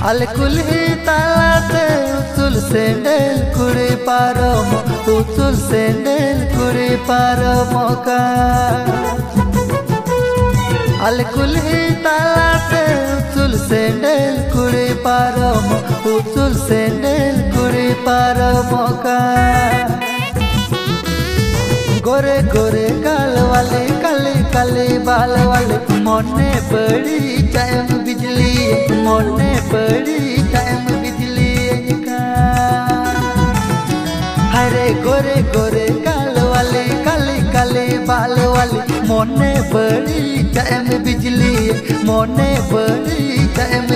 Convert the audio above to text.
अलकुल ही तालाते उचुल सेंडेल कुड़ी पारम उचुल सेंडेल कुड़ी पारमका अलकुल ही तालाते उचुल सेंडेल कुड़ी पारम उचुल सेंडेल कुड़ी पारमका गोरे गोरे गाल वाले काले काले बाल वाले मोने पड़ी टाइम बिजली मोने पड़ी टाइम बिजली का हरे गोरे गोरे गाल वाले काले काले बाल वाले मोने पड़ी टाइम बिजली मोने पड़ी टाइम